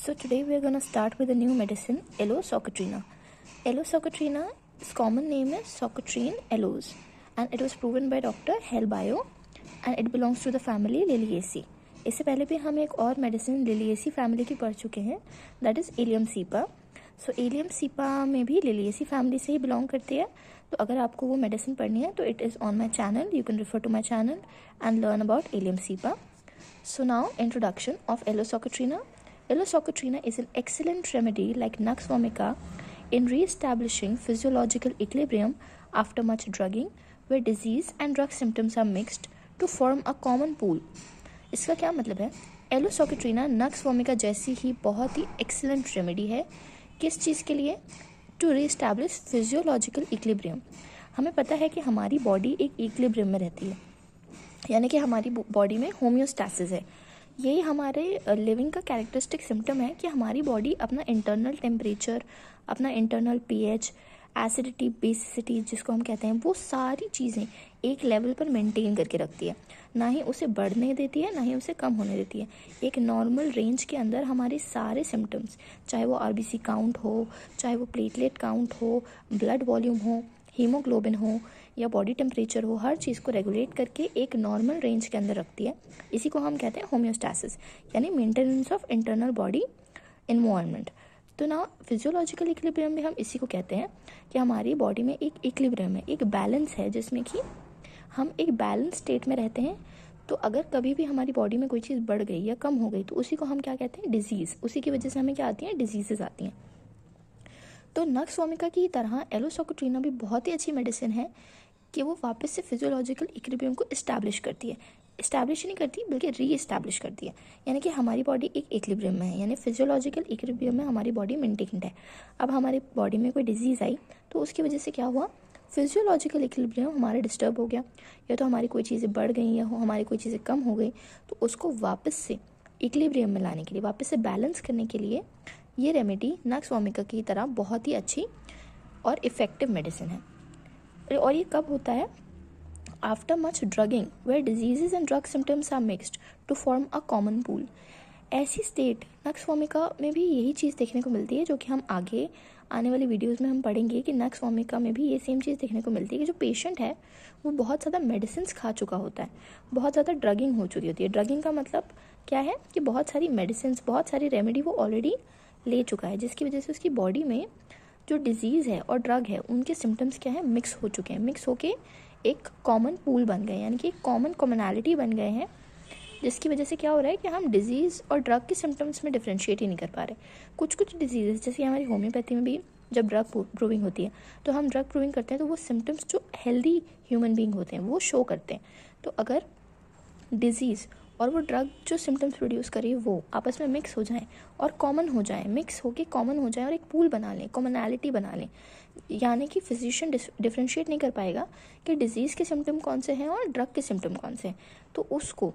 So today we are going to start with a new medicine, Aloe-Socotrina. Aloe-Socotrina's common name is Socotrine aloes, and it was proven by Dr. Helbio, and it belongs to the family Liliaceae. इससे पहले भी हम एक और medicine Liliaceae family की पढ़ चुके हैं, that is allium cepa. So allium cepa में भी लिलिएसी फैमिली से ही बिलोंग करती है. तो अगर आपको वो मेडिसिन पढ़नी है तो it is on my channel. You can refer to my channel and learn about allium cepa. So now, introduction of Aloe-Socotrina. Aloe-Socotrina is an excellent remedy like Nux vomica in re-establishing physiological equilibrium after much drugging, where disease and drug symptoms are mixed to form a common pool. इसका क्या मतलब है? Aloe-Socotrina Nux vomica जैसी ही बहुत ही excellent remedy है. किस चीज़ के लिए? To re-establish physiological equilibrium. हमें पता है कि हमारी बॉडी एक इक्विलिब्रियम में रहती है, यानी कि हमारी बॉडी में होम्योस्टैसिस है. यही हमारे लिविंग का कैरेक्टरिस्टिक सिम्टम है कि हमारी बॉडी अपना इंटरनल टेम्परेचर, अपना इंटरनल पीएच, एसिडिटी, बेसिसिटी जिसको हम कहते हैं, वो सारी चीज़ें एक लेवल पर मेंटेन करके रखती है. ना ही उसे बढ़ने देती है, ना ही उसे कम होने देती है. एक नॉर्मल रेंज के अंदर हमारे सारे सिम्टम्स, चाहे वो आरबीसी काउंट हो, चाहे वो प्लेटलेट काउंट हो, ब्लड वॉल्यूम हो, हीमोग्लोबिन हो या बॉडी टेम्परेचर हो, हर चीज़ को रेगुलेट करके एक नॉर्मल रेंज के अंदर रखती है. इसी को हम कहते हैं होम्योस्टैसिस, यानी maintenance of internal body environment. तो ना फिजियोलॉजिकल इक्विलिब्रियम भी हम इसी को कहते हैं कि हमारी बॉडी में एक इक्विलिब्रियम है, एक बैलेंस है, जिसमें कि हम एक बैलेंस स्टेट में रहते हैं. तो अगर कभी भी हमारी बॉडी में कोई चीज़ बढ़ गई या कम हो गई तो उसी को हम क्या कहते हैं? डिजीज़. उसी की वजह से हमें क्या आती हैं? डिजीज़ेज आती हैं. तो नक्स वोमिका की तरह एलोसोकोट्रिना भी बहुत ही अच्छी मेडिसिन है कि वो वापस से फिजियोलॉजिकल इक्विलिब्रियम को इस्टेब्लिश करती है. इस्टेब्लिश नहीं करती बल्कि री इस्टेब्लिश करती है, यानी कि हमारी बॉडी एक इक्विलिब्रियम में है, यानी फिजियोलॉजिकल इक्विलिब्रियम में हमारी बॉडी मेंटेन्ड है. अब हमारी बॉडी में कोई डिजीज़ आई तो उसकी वजह से क्या हुआ? फिजियोलॉजिकल इक्विलिब्रियम हमारा डिस्टर्ब हो गया, या तो हमारी कोई चीज़ें बढ़ गई या हमारी कोई चीज़ें कम हो गई. तो उसको वापस से इक्विलिब्रियम में लाने के लिए, वापस से बैलेंस करने के लिए ये रेमेडी नक्स वोमिका की तरह बहुत ही अच्छी और इफ़ेक्टिव मेडिसिन है. और ये कब होता है? After much drugging where diseases and drug symptoms are mixed to form a common pool. ऐसी स्टेट नक्स वोमिका में भी यही चीज़ देखने को मिलती है, जो कि हम आगे आने वाली वीडियोस में हम पढ़ेंगे कि नक्स वोमिका में भी ये सेम चीज़ देखने को मिलती है कि जो पेशेंट है वो बहुत ज़्यादा मेडिसिन खा चुका होता है, बहुत ज़्यादा ड्रगिंग हो चुकी होती है. ड्रगिंग का मतलब क्या है? कि बहुत सारी मेडिसिन, बहुत सारी रेमेडी वो ऑलरेडी ले चुका है, जिसकी वजह से उसकी बॉडी में जो डिजीज़ है और ड्रग है उनके सिम्टम्स क्या है? मिक्स हो चुके हैं. मिक्स होके एक कॉमन पूल बन गए, यानी कि एक कॉमनैलिटी बन गए हैं, जिसकी वजह से क्या हो रहा है कि हम डिजीज़ और ड्रग के सिम्टम्स में डिफ्रेंशिएट ही नहीं कर पा रहे. कुछ डिजीज़, जैसे हमारी होम्योपैथी में भी जब ड्रग प्रूविंग होती है तो हम ड्रग प्रूविंग करते हैं तो वो सिम्टम्स जो हेल्दी ह्यूमन बीइंग होते हैं वो शो करते हैं. तो अगर डिजीज़ और वो ड्रग जो सिम्टम्स प्रोड्यूस करे वो आपस में मिक्स हो जाएं और कॉमन हो जाएं, मिक्स होके कॉमन हो जाएं और एक पूल बना लें, कॉमनैलिटी बना लें, यानी कि फिजिशियन डिफ्रेंशिएट नहीं कर पाएगा कि डिजीज़ के सिम्टम कौन से हैं और ड्रग के सिम्टम कौन से हैं. तो उसको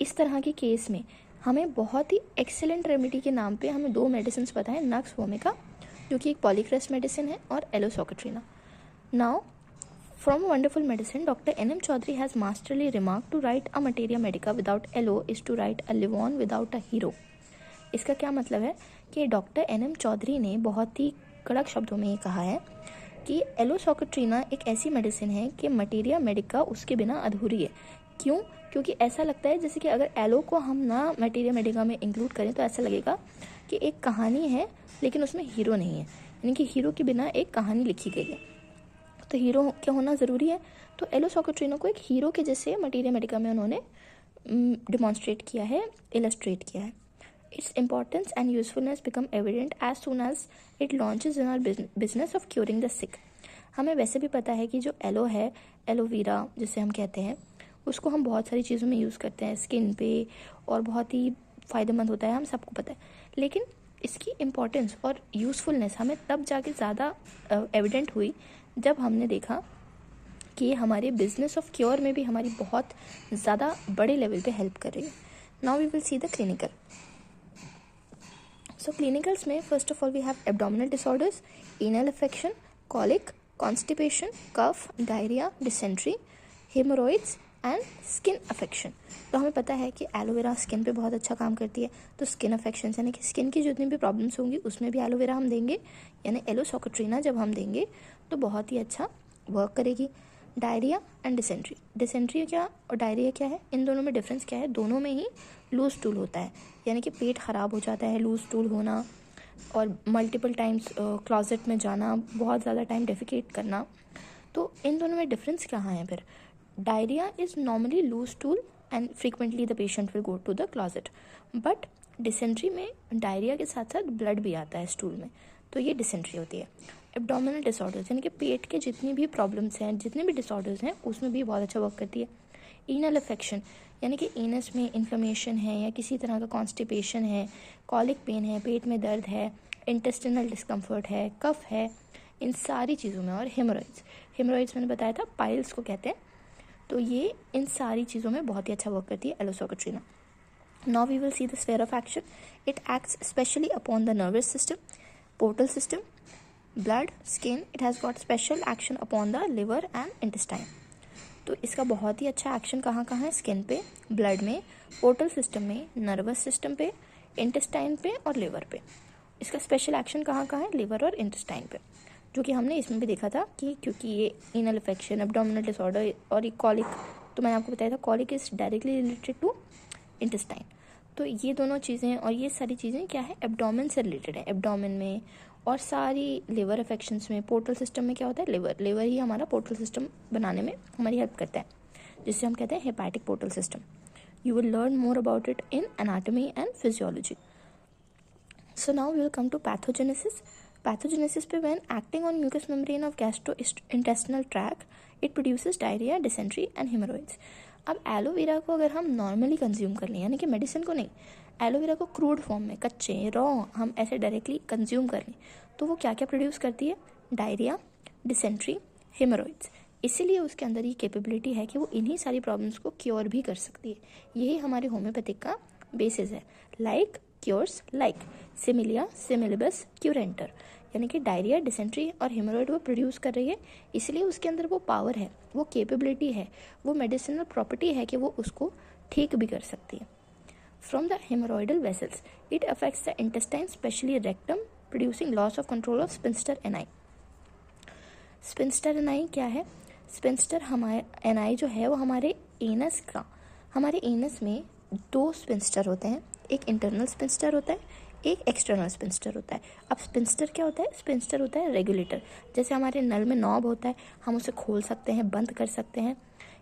इस तरह के केस में हमें बहुत ही एक्सेलेंट रेमेडी के नाम पे हमें दो मेडिसिन पता है, नक्स वोमिका जो कि एक पॉलीक्रेस्ट मेडिसिन है और aloe socotrina. Now from a wonderful medicine, Dr. N.M. Chaudhary has masterly remarked to write a materia medica without aloe is to write a livon without a hero. इसका क्या मतलब है? कि डॉक्टर N.M. चौधरी ने बहुत ही कड़क शब्दों में ये कहा है कि एलोसोकोट्रिना एक ऐसी मेडिसिन है कि मटेरिया मेडिका उसके बिना अधूरी है. क्यों? क्योंकि ऐसा लगता है जैसे कि अगर एलो को हम ना मटेरिया मेडिका में इंक्लूड करें तो ऐसा लगेगा कि एक कहानी है लेकिन उसमें हीरो नहीं है, यानी कि हीरो के बिना एक कहानी लिखी गई है. तो हीरो क्या होना ज़रूरी है? तो एलोसोकोट्रिना को एक हीरो के जैसे मटेरिया मेडिका में उन्होंने डिमॉन्स्ट्रेट किया है, इलस्ट्रेट किया है. Its importance and usefulness become evident as soon as it launches in our business of curing the sick. हमें वैसे भी पता है कि जो एलो है, एलोवेरा जिसे हम कहते हैं, उसको हम बहुत सारी चीज़ों में यूज़ करते हैं, स्किन पे, और बहुत ही फ़ायदेमंद होता है, हम सबको पता है. लेकिन इसकी इम्पॉर्टेंस और यूज़फुलनेस हमें तब जाके ज़्यादा एविडेंट हुई जब हमने देखा कि ये हमारे बिजनेस ऑफ क्योर में भी हमारी बहुत ज़्यादा बड़े लेवल पे हेल्प कर रही है. Now we will see the clinical. So clinicals में first of all we have abdominal disorders, anal infection, colic, constipation, cough, diarrhoea, dysentery, haemorrhoids and skin affection. तो हमें पता है कि एलोवेरा स्किन पे बहुत अच्छा काम करती है, तो स्किन अफेक्शन यानी कि स्किन की जितनी भी प्रॉब्लम्स होंगी उसमें भी एलोवेरा हम देंगे, यानी एलोसोकेट्रिना जब हम देंगे तो बहुत ही अच्छा वर्क करेगी। डायरिया एंड डिसेंट्री, डिसेंट्री क्या और डायरिया क्या है, इन दोनों में डिफरेंस क्या है, दोनों में ही लूज स्टूल होता है, यानी कि पेट ख़राब हो जाता है, लूज स्टूल होना और मल्टीपल टाइम्स क्लॉजेट में जाना, बहुत ज़्यादा टाइम डेफिकेट करना। तो इन दोनों में डिफरेंस कहाँ है फिर, diarrhoea is normally loose stool and frequently the patient will go to the closet, but dysentery में डायरिया के साथ साथ ब्लड भी आता है स्टूल में, तो ये डिसेंट्री होती है। एब्डोमिनल डिसऑर्डर्स यानी कि पेट के जितनी भी प्रॉब्लम्स हैं, जितने भी डिसऑर्डर्स हैं, उसमें भी बहुत अच्छा वर्क करती है। ईनल अफेक्शन यानी कि एनस में इन्फ्लेमेशन है या किसी तरह का कॉन्स्टिपेशन है, कॉलिक पेन है, पेट में दर्द है, इंटेस्टिनल डिस्कम्फर्ट है, कफ है, इन सारी चीज़ों में, और हेमोरॉइड्स मैंने बताया था पाइल्स को कहते हैं, तो ये इन सारी चीज़ों में बहुत ही अच्छा वर्क करती है aloe socotrina. Now we will see the sphere of action. It acts specially upon the nervous system, portal system, blood, skin. It has got special action upon the liver and intestine. तो इसका बहुत ही अच्छा action कहाँ कहाँ है, skin पे, blood में, portal system में, नर्वस सिस्टम पे, इंटेस्टाइन पे और लिवर पे। इसका स्पेशल एक्शन कहाँ कहाँ है, लिवर और इंटेस्टाइन पे, जो कि हमने इसमें भी देखा था कि क्योंकि ये इनल इन्फेक्शन, एब्डोमिनल डिसऑर्डर और ये कॉलिक, तो मैंने आपको बताया था colic is directly related to intestine. तो ये दोनों चीज़ें और ये सारी चीज़ें क्या है, एब्डोमेन से रिलेटेड है, एब्डोमेन में और सारी लिवर अफेक्शंस में। पोर्टल सिस्टम में क्या होता है, लिवर ही हमारा पोर्टल सिस्टम बनाने में हमारी हेल्प करता है, जिससे हम कहते हैं hepatic portal system. You will learn more about it in anatomy and physiology. So now we will come to pathogenesis. Pathogenesis पे when acting on mucous membrane of gastrointestinal tract it produces diarrhoea, dysentery and haemorrhoids. अब aloe vera को अगर हम normally consume कर लें, यानी कि medicine को नहीं, एलोवेरा को क्रूड फॉर्म में, कच्चे रॉ हम ऐसे डायरेक्टली कंज्यूम कर लें, तो वो क्या क्या प्रोड्यूस करती है, डायरिया, डिसेंट्री, हेमोरॉइड्स। इसीलिए उसके अंदर ये कैपेबिलिटी है कि वो इन्हीं सारी प्रॉब्लम्स को क्योर भी कर सकती है। यही हमारे होम्योपैथिक का बेसिस है, लाइक क्योर्स लाइक, सिमिलिया सिमिलिबस क्यूरेंटर, यानी कि डायरिया, डिसेंट्री और हेमोरॉइड वो प्रोड्यूस कर रही है, इसलिए उसके अंदर वो पावर है, वो कैपेबिलिटी है, वो मेडिसिनल प्रॉपर्टी है कि वो उसको ठीक भी कर सकती है। From the haemorrhoidal vessels it affects the intestine, specially rectum, producing loss of control of sphincter ani. Sphincter ani क्या है, स्पिंस्टर हमारे एनाई जो है वो हमारे एनस में दो स्पिंस्टर होते हैं, एक इंटरनल स्पिंस्टर होता है, एक एक्सटर्नल स्पिंस्टर होता है। अब स्पिंस्टर क्या होता है, स्पिंस्टर होता है रेगुलेटर, जैसे हमारे नल में नॉब होता है, हम उसे खोल सकते हैं, बंद कर सकते हैं,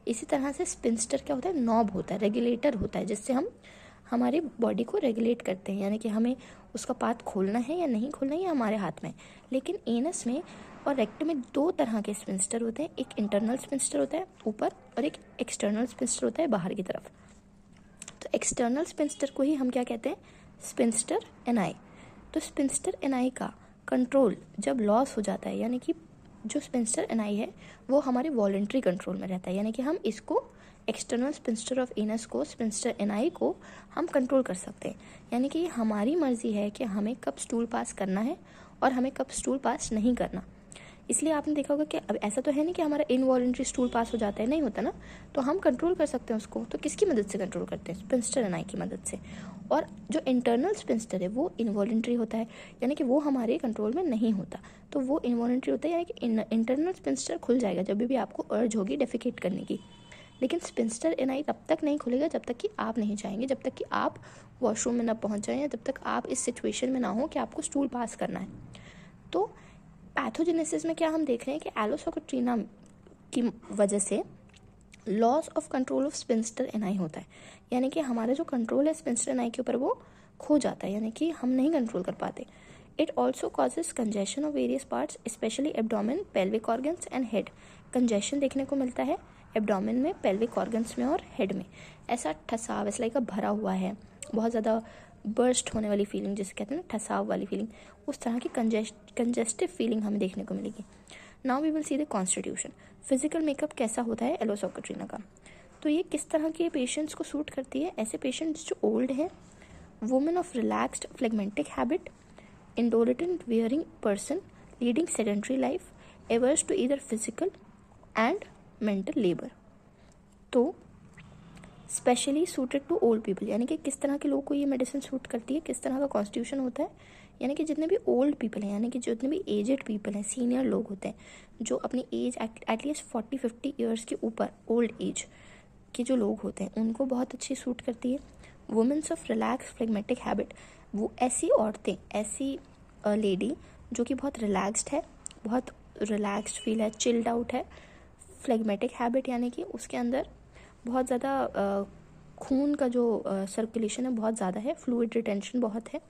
इसी तरह से स्पिंस्टर क्या होता है, नॉब होता है, रेगुलेटर होता है, जिससे हम हमारी बॉडी को रेगुलेट करते हैं, यानी कि हमें उसका पाथ खोलना है या नहीं खोलना है ये हमारे हाथ में। लेकिन एनस में और रेक्टम में दो तरह के स्पिंस्टर होते हैं, एक इंटरनल स्पिंस्टर होता है ऊपर और एक एक्सटर्नल स्पिंस्टर होता है बाहर की तरफ। तो एक्सटर्नल स्पिंस्टर को ही हम क्या कहते हैं, स्पिंस्टर एनाई। तो स्पिंस्टर एनाई का कंट्रोल जब लॉस हो जाता है, यानी कि जो स्पिंस्टर एनाई है वो हमारे वॉलंटरी कंट्रोल में रहता है, यानी कि हम इसको एक्सटर्नल स्पिंस्टर ऑफ एनस को, स्पिंस्टर एनाई को हम कंट्रोल कर सकते हैं, यानी कि हमारी मर्जी है कि हमें कब स्टूल पास करना है और हमें कब स्टूल पास नहीं करना। इसलिए आपने देखा होगा कि अब ऐसा तो है नहीं कि हमारा इनवॉलंटरी स्टूल पास हो जाता है, नहीं होता ना, तो हम कंट्रोल कर सकते हैं उसको। तो किसकी मदद से कंट्रोल करते हैं, स्पिंस्टर एनाई की मदद से। और जो इंटरनल स्पिंस्टर है वो इनवॉलंटरी होता है, यानी कि वो हमारे कंट्रोल में नहीं होता, तो वो इनवॉलंटरी होता है, यानी कि इंटरनल स्पिंस्टर खुल जाएगा जब भी आपको अर्ज होगी डेफिकेट करने की। लेकिन स्पिंस्टर एनाई तब तक नहीं खुलेगा जब तक कि आप नहीं चाहेंगे, जब तक कि आप वॉशरूम में ना पहुंच जाएं, या जब तक आप इस सिचुएशन में ना हो कि आपको स्टूल पास करना है। तो पैथोजेनेसिस में क्या हम देख रहे हैं कि एलोसोकेट्रिना की वजह से loss of control of sphincter ani होता है, यानी कि हमारा जो कंट्रोल है स्पिंस्टर एनाई के ऊपर वो खो जाता है, यानी कि हम नहीं कंट्रोल कर पाते। It also causes congestion of various parts, specially abdomen, pelvic organs and head. Congestion देखने को मिलता है एब्डोमेन में, पेल्विक ऑर्गन्स में और हेड में, ऐसा ठसाव, ऐसा लाइक भरा हुआ है, बहुत ज़्यादा बर्स्ट होने वाली फीलिंग जिसे कहते हैं ना, ठसाव वाली फीलिंग, उस तरह की कंजेस्टिव फीलिंग हमें देखने को मिलेगी। Now we will see the constitution. Physical makeup कैसा होता है एलोसोकेट्रिना का, तो ये किस तरह के पेशेंट्स को सूट करती है, ऐसे पेशेंट्स जो ओल्ड हैं, women of relaxed phlegmatic habit, indolent wearing person, leading sedentary life, averse to either physical and mental labour. तो specially suited to old people, यानी कि किस तरह के लोग को ये मेडिसिन सूट करती है, किस तरह का कॉन्स्टिट्यूशन होता है, यानी कि जितने भी ओल्ड पीपल हैं, यानी कि जितने भी एजेड पीपल हैं, सीनियर लोग होते हैं, जो अपनी एज एटलीस्ट 40-50 ईयर्स के ऊपर ओल्ड एज के जो लोग होते हैं, उनको बहुत अच्छी सूट करती है। Women's of relax phlegmatic habit, वो ऐसी औरतें, ऐसी लेडी जो कि बहुत रिलैक्स्ड है, बहुत रिलैक्स्ड फील है, चिल्ड आउट है। फ्लेगमेटिक हैबिट यानी कि उसके अंदर बहुत ज़्यादा खून का जो सर्कुलेशन है बहुत ज़्यादा है, फ्लूइड रिटेंशन बहुत है,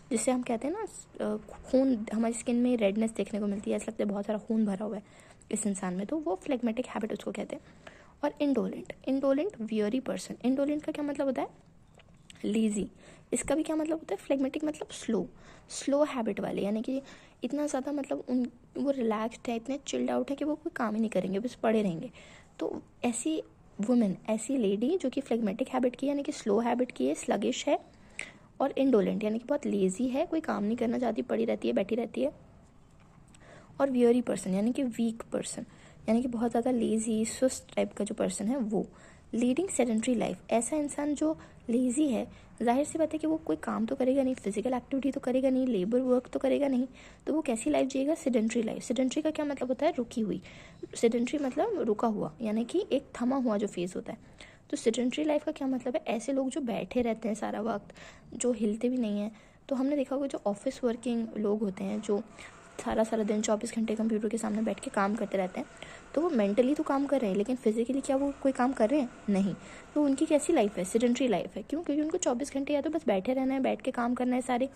जिससे हम कहते हैं ना खून, हमारी स्किन में रेडनेस देखने को मिलती है, ऐसा लगता है बहुत सारा खून भरा हुआ है इस इंसान में, तो वो फ्लेगमेटिक हैबिट उसको कहते हैं। और इंडोलेंट वियरी पर्सन, इंडोलेंट का क्या मतलब होता है, लेजी। इसका भी क्या मतलब होता है, फ्लेगमेटिक मतलब स्लो हैबिट वाले, यानी कि इतना ज़्यादा मतलब वो रिलैक्स्ड है, इतने चिल्ड आउट है कि वो कोई काम ही नहीं करेंगे, बस पड़े रहेंगे। तो ऐसी वुमेन, ऐसी लेडी जो कि फ्लेगमेटिक हैबिट की, यानी कि स्लो हैबिट की है, स्लगिश है, और इंडोलेंट यानी कि बहुत लेजी है, कोई काम नहीं करना चाहती, पड़ी रहती है, बैठी रहती है। और वियरी पर्सन यानी कि वीक पर्सन, यानी कि बहुत ज़्यादा लेजी, सुस्त टाइप का जो पर्सन है वो। लीडिंग सेडेंट्री लाइफ, ऐसा इंसान जो लेजी है, जाहिर सी बात है कि वो कोई काम तो करेगा नहीं, फिजिकल एक्टिविटी तो करेगा नहीं, लेबर वर्क तो करेगा नहीं, तो वो कैसी लाइफ जिएगा, सेडेंट्री लाइफ। सेडेंट्री का क्या मतलब होता है, रुकी हुई। सेडेंट्री मतलब रुका हुआ, यानी कि एक थमा हुआ जो फेज होता है। तो सेडेंट्री लाइफ का क्या मतलब है, ऐसे लोग जो बैठे रहते हैं सारा वक्त, जो हिलते भी नहीं हैं। तो हमने देखा होगा जो ऑफिस वर्किंग लोग होते हैं, जो सारा दिन 24 घंटे कंप्यूटर के सामने बैठ के काम करते रहते हैं, तो वो मेंटली तो काम कर रहे हैं, लेकिन फिजिकली क्या वो कोई काम कर रहे हैं, नहीं। तो उनकी कैसी लाइफ है, सेडेंट्री लाइफ है। क्यों? क्योंकि उनको 24 घंटे या तो बस बैठे रहना है, बैठ के काम करना है सारे।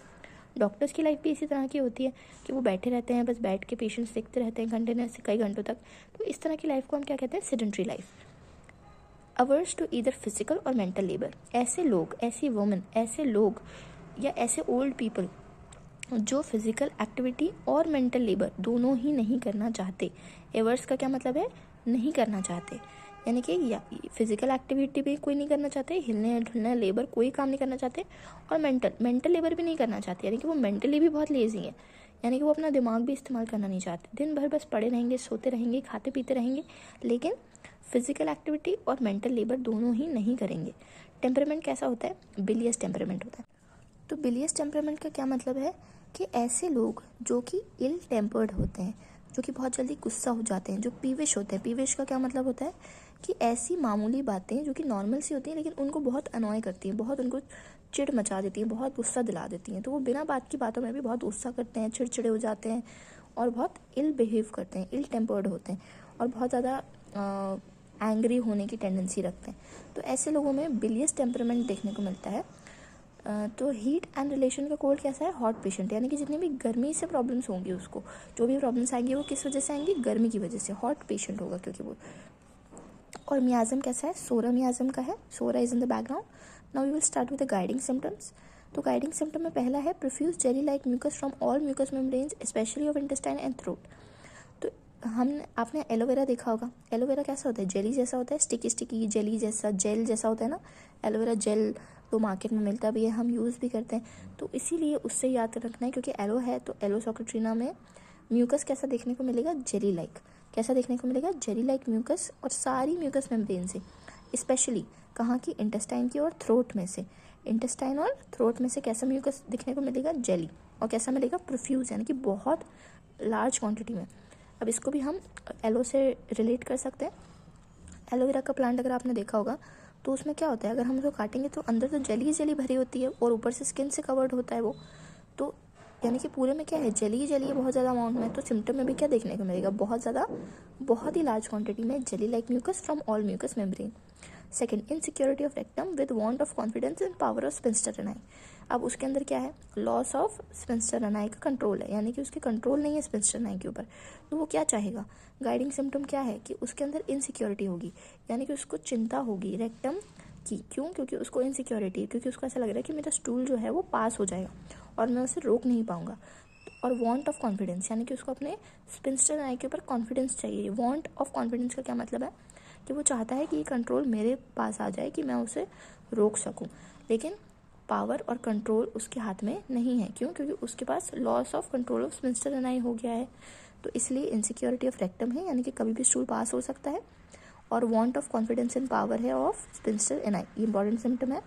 डॉक्टर्स की लाइफ भी इसी तरह की होती है कि वो बैठे रहते हैं, बस बैठ के पेशेंट्स देखते रहते हैं कंटिन्यूस कई घंटों तक। तो इस तरह की लाइफ को हम क्या कहते हैं, sedentary life. Averse to either physical और मेंटल लेबर, ऐसे लोग, ऐसी वुमेन, ऐसे लोग या ऐसे ओल्ड पीपल जो फिजिकल एक्टिविटी और मेंटल लेबर दोनों ही नहीं करना चाहते। एवर्स का क्या मतलब है, नहीं करना चाहते, यानी कि या फिजिकल एक्टिविटी भी कोई नहीं करना चाहते, हिलने ढुलने लेबर कोई काम नहीं करना चाहते, और मेंटल लेबर भी नहीं करना चाहते, यानी कि वो मेंटली भी बहुत लेजी है, यानी कि वो अपना दिमाग भी इस्तेमाल करना नहीं चाहते, दिन भर बस पड़े रहेंगे, सोते रहेंगे, खाते पीते रहेंगे, लेकिन फिजिकल एक्टिविटी और मेंटल लेबर दोनों ही नहीं करेंगे। टेम्परामेंट कैसा होता है, बिलियस टेम्परामेंट होता है। तो बिलियस टेम्परामेंट का क्या मतलब है कि ऐसे लोग जो कि इल टेम्पर्ड होते हैं, जो कि बहुत जल्दी गुस्सा हो जाते हैं, जो पीविश होते हैं। पीविश का क्या मतलब होता है कि ऐसी मामूली बातें जो कि नॉर्मल सी होती हैं लेकिन उनको बहुत अनॉय करती हैं, बहुत उनको चिढ़ मचा देती हैं, बहुत गुस्सा दिला देती हैं। तो वो बिना बात की बातों में भी बहुत गुस्सा करते हैं, चिड़चिड़े हो जाते हैं, और बहुत इल बिहेव करते हैं, इल टेम्पर्ड होते हैं, और बहुत ज़्यादा एंग्री होने की टेंडेंसी रखते हैं। तो ऐसे लोगों में बिलियस टेम्परामेंट देखने को मिलता है। तो हीट एंड रिलेशन का कोड कैसा है, हॉट पेशेंट, यानी कि जितनी भी गर्मी से प्रॉब्लम्स होंगी, उसको जो भी प्रॉब्लम्स आएंगी वो किस वजह से आएंगी, गर्मी की वजह से, हॉट पेशेंट होगा क्योंकि वो। और मियाज़म कैसा है, सोरा मियाज़म का है, psora is in the background. Now we will start with the guiding symptoms. तो गाइडिंग सिम्टम में पहला है profuse jelly like mucus from all mucous membranes specially of intestine and throat. तो आपने एलोवेरा देखा होगा, एलोवेरा कैसा होता है, जेली जैसा होता है, स्टिकी स्टिकी जेली जैसा, जेल जैसा होता है ना, एलोवेरा जेल तो मार्केट में मिलता भी है, हम यूज़ भी करते हैं। तो इसीलिए उससे याद रखना है, क्योंकि एलो है तो एलो सॉक्रेटिना में म्यूकस कैसा देखने को मिलेगा, जेली लाइक। कैसा देखने को मिलेगा, जेली लाइक म्यूकस, और सारी म्यूकस मेम्ब्रेन से, स्पेशली कहाँ की, इंटेस्टाइन की और थ्रोट में से। इंटेस्टाइन और थ्रोट में से कैसा म्यूकस दिखने को मिलेगा, जेली। और कैसा मिलेगा, प्रोफ्यूज, यानी कि बहुत लार्ज क्वान्टिटी में। अब इसको भी हम एलो से रिलेट कर सकते हैं। एलोवेरा का प्लांट अगर आपने देखा होगा तो उसमें क्या होता है, अगर हम उसको काटेंगे तो अंदर तो जेली जेली भरी होती है और ऊपर से स्किन से कवर्ड होता है वो। तो यानी कि पूरे में क्या है, जेली है बहुत ज़्यादा अमाउंट में। तो सिम्टम में भी क्या देखने को मिलेगा, बहुत ज़्यादा, बहुत ही लार्ज क्वांटिटी में jelly like mucus from all mucous membrane. Second, insecurity of rectum with want of confidence in power of sphincter ani. अब उसके अंदर क्या है, लॉस ऑफ स्पिंस्टर एनाई का कंट्रोल है, यानी कि उसके कंट्रोल नहीं है स्पिंस्टर एनाई के ऊपर। तो वो क्या चाहेगा, गाइडिंग सिम्टम क्या है कि उसके अंदर इनसिक्योरिटी होगी, यानी कि उसको चिंता होगी रेक्टम की। क्यों? क्योंकि उसको इनसिक्योरिटी है, क्योंकि उसको ऐसा लग रहा है कि मेरा स्टूल जो है वो पास हो जाएगा और मैं उसे रोक नहीं पाऊंगा। और वांट ऑफ कॉन्फिडेंस, यानी कि उसको अपने स्पिंस्टर एनाई के ऊपर कॉन्फिडेंस चाहिए। वांट ऑफ कॉन्फिडेंस का क्या मतलब है कि वो चाहता है कि ये कंट्रोल मेरे पास आ जाए, कि मैं उसे रोक सकूं, लेकिन पावर और कंट्रोल उसके हाथ में नहीं है। क्यों? क्योंकि उसके पास loss of control of sphincter ani हो गया है। तो इसलिए इनसिक्योरिटी ऑफ रेक्टम है, यानी कि कभी भी स्टूल पास हो सकता है। और want of confidence in power है ऑफ स्पिंस्टर एनाई, ये इंपॉर्टेंट सिम्टम है.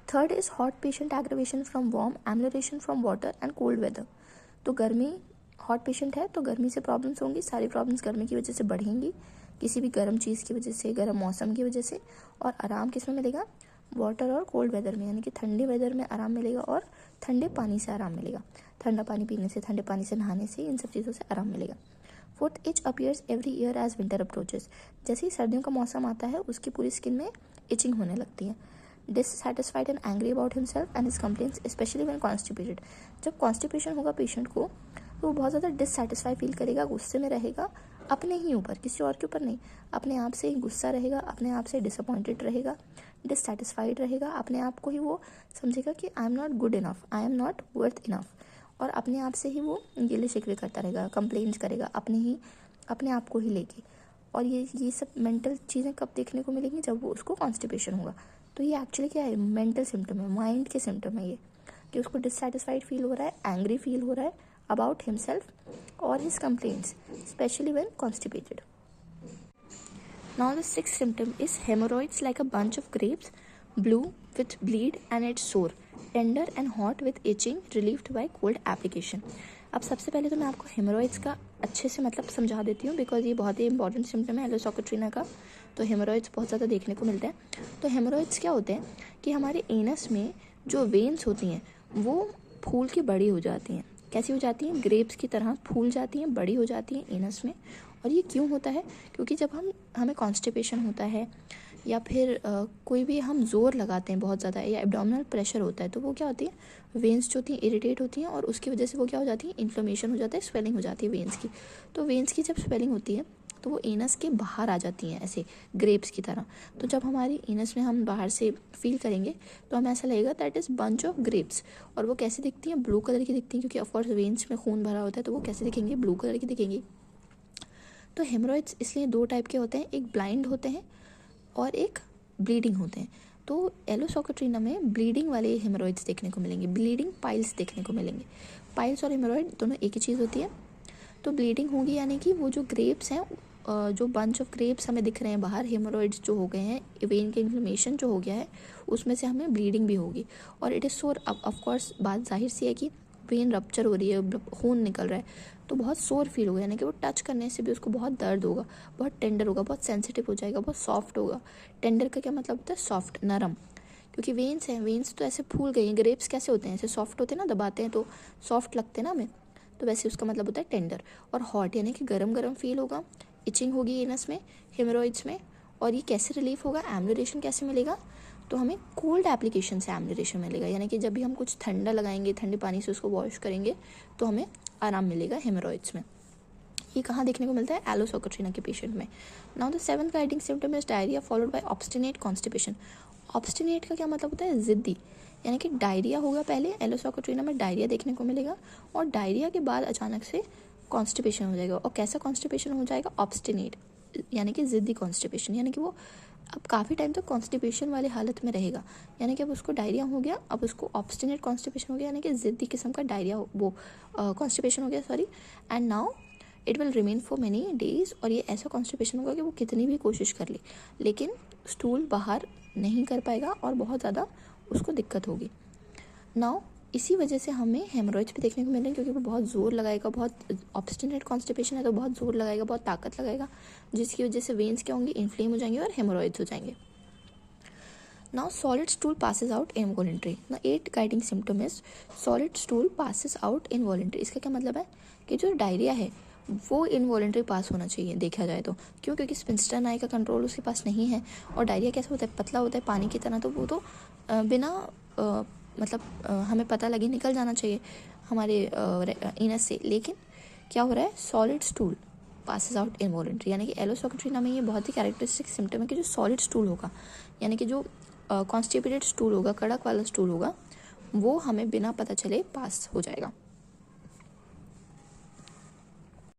Third is hot patient aggravation from warm, amelioration from water and cold weather. तो गर्मी, हॉट पेशेंट है तो गर्मी से प्रॉब्लम्स होंगी, सारी प्रॉब्लम्स गर्मी की वजह से बढ़ेंगी, किसी भी गर्म चीज़ की वजह से, गर्म मौसम की वजह से. और आराम किस में मिलेगा? वाटर और कोल्ड वेदर में, यानी कि ठंडे वेदर में आराम मिलेगा और ठंडे पानी से आराम मिलेगा. ठंडा पानी पीने से, ठंडे पानी से नहाने से, इन सब चीज़ों से आराम मिलेगा. Fourth, itch appears every year as winter approaches. जैसे ही सर्दियों का मौसम आता है उसकी पूरी स्किन में इचिंग होने लगती है. Dissatisfied and angry about himself and his complaints specially when constipated. जब कॉन्स्टिपेशन होगा पेशेंट को तो वो बहुत ज़्यादा डिससेटिस्फाई फील करेगा, गुस्से में रहेगा अपने ही ऊपर, किसी और के ऊपर नहीं. अपने आप से ही गुस्सा रहेगा, अपने आप से डिसअपॉइंटेड रहेगा, डिससेटिस्फाइड रहेगा, अपने आप को ही वो समझेगा कि I am not good enough, I am not worth enough. और अपने आप से ही वो गिले शिकवे करता रहेगा, कंप्लेंट्स करेगा अपने आप को ही लेके. और ये सब मेंटल चीज़ें कब देखने को मिलेंगी? जब वो उसको कॉन्स्टिपेशन होगा. तो ये एक्चुअली क्या है? मेंटल सिम्टम है, माइंड के सिम्टम है ये, कि उसको डिससेटिस्फाइड फील हो रहा है, एंग्री फील हो रहा है अबाउट हिमसेल्फ और his complaints specially when constipated. Now the sixth symptom is hemorrhoids like a bunch of grapes, blue with bleed and it's sore, tender and hot with itching, relieved by cold application. अब सबसे पहले तो मैं आपको hemorrhoids का अच्छे से मतलब समझा देती हूँ, बिकॉज ये बहुत ही इंपॉर्टेंट सिम्टम है एलोसॉकोट्रीना का. तो हेमोरॉइड्स बहुत ज़्यादा देखने को मिलते हैं. तो हेमोरॉइड्स क्या होते हैं कि हमारे एनस में जो वेन्स होती हैं वो फूल की बड़ी हो जाती हैं. कैसी हो जाती हैं? ग्रेप्स की तरह फूल जाती हैं, बड़ी हो जाती हैं एनस में. और ये क्यों होता है? क्योंकि जब हमें कॉन्स्टिपेशन होता है या फिर कोई भी हम जोर लगाते हैं बहुत ज़्यादा, या एब्डोमिनल प्रेशर होता है, तो वो क्या होती है? वेन्स जो होती हैं इरिटेट होती हैं और उसकी वजह से वो क्या हो जाती है? इन्फ्लेमेशन हो जाता है, स्वेलिंग हो जाती है वेन्स की. तो वेन्स की जब स्वेलिंग होती है तो वो एनस के बाहर आ जाती हैं ऐसे ग्रेप्स की तरह. तो जब हमारी एनस में हम बाहर से फील करेंगे तो हमें ऐसा लगेगा that is bunch of grapes. और वो कैसे दिखती हैं? ब्लू कलर की दिखती हैं, क्योंकि ऑफकोर्स वेन्स में खून भरा होता है, तो वो कैसे दिखेंगे? ब्लू कलर की दिखेंगी. तो हेमोरॉइड्स इसलिए दो टाइप के होते हैं, एक ब्लाइंड होते हैं और एक ब्लीडिंग होते हैं. तो एलोसॉकोट्रीना में ब्लीडिंग वाले हेमोरॉइड्स देखने को मिलेंगे, ब्लीडिंग पाइल्स देखने को मिलेंगे. पाइल्स और हेमोरॉइड दोनों एक ही चीज़ होती है. तो ब्लीडिंग होगी यानी कि वो जो ग्रेप्स हैं, जो बंच ऑफ ग्रेप्स हमें दिख रहे हैं बाहर, हेमोरॉइड्स जो हो गए हैं, वेन के इन्फ्लेमेशन जो हो गया है, उसमें से हमें ब्लीडिंग भी होगी. और इट इज़ सोर. अब ऑफकोर्स बात जाहिर सी है कि वेन रप्चर हो रही है, खून निकल रहा है, तो बहुत सोर फील होगा, यानी कि वो टच करने से भी उसको बहुत दर्द होगा, बहुत टेंडर होगा, बहुत सेंसिटिव हो जाएगा, बहुत सॉफ्ट होगा. टेंडर का क्या मतलब होता है? सॉफ्ट, नरम. क्योंकि वेन्स हैं, वेन्स तो ऐसे फूल गई हैं. ग्रेप्स कैसे होते हैं? ऐसे सॉफ्ट होते हैं ना, दबाते हैं तो सॉफ्ट लगते हैं ना हमें, तो वैसे उसका मतलब होता है टेंडर. और हॉट यानी कि गरम गरम फील होगा, इचिंग होगी एनस में, हेमोरॉइड्स में. और ये कैसे रिलीफ होगा? एम्युलेशन कैसे मिलेगा? तो हमें कोल्ड एप्लीकेशन से एम्युलेशन मिलेगा, यानी कि जब भी हम कुछ ठंडा लगाएंगे, ठंडे पानी से उसको वॉश करेंगे तो हमें आराम मिलेगा हेमोरॉइड्स में. ये कहाँ देखने को मिलता है? एलोसॉकोट्रीना के पेशेंट में. Now the seventh guiding symptom is diarrhoea followed by obstinate constipation. Obstinate का क्या मतलब होता है? जिद्दी. यानी कि डायरिया होगा पहले, एलोसॉकोट्रीना में डायरिया देखने को मिलेगा, और डायरिया के बाद अचानक से कॉन्स्टिपेशन हो जाएगा. और कैसा कॉन्स्टिपेशन हो जाएगा? ऑब्स्टिनेट, यानी कि जिद्दी कॉन्स्टिपेशन. यानी कि वो अब काफ़ी टाइम तक कॉन्स्टिपेशन वाली हालत में रहेगा. यानी कि अब उसको डायरिया हो गया, अब उसको ऑब्स्टिनेट कॉन्स्टिपेशन हो गया, यानी कि जिद्दी किस्म का डायरिया, वो कॉन्स्टिपेशन हो गया, sorry. And now it will remain for many days. और ये ऐसा कॉन्स्टिपेशन होगा कि वो कितनी भी कोशिश कर ले, लेकिन स्टूल बाहर नहीं कर पाएगा और बहुत ज़्यादा उसको दिक्कत होगी. नाउ इसी वजह से हमें हेमोरॉइड्स भी देखने को मिल रहे हैं, क्योंकि वो बहुत ज़ोर लगाएगा, बहुत ऑब्स्टिनेट कॉन्स्टिपेशन है तो बहुत ज़ोर लगाएगा, बहुत ताकत लगाएगा, जिसकी वजह से वेन्स क्या होंगे? इन्फ्लेम हो जाएंगे और हेमोरॉइड्स हो जाएंगे. Now solid stool passes out involuntary. ना 8 guiding symptom is solid stool passes out involuntary. इसका क्या मतलब है? कि जो डायरिया है वो इनवॉलेंट्री पास होना चाहिए देखा जाए तो. क्यों? क्योंकि स्पिंस्टर नाई का कंट्रोल उसके पास नहीं है. और डायरिया कैसा होता है? पतला होता है पानी की तरह, तो वो तो बिना मतलब हमें पता लगे निकल जाना चाहिए हमारे एनस से. लेकिन क्या हो रहा है? Solid stool passes out involuntary. यानी कि एलोसॉकोट्रीना में ये बहुत ही कैरेक्टरिस्टिक सिम्टम है कि जो सॉलिड स्टूल होगा, यानी कि जो कॉन्स्टिपेटेड स्टूल होगा, कड़क वाला स्टूल होगा, वो हमें बिना पता चले पास हो जाएगा.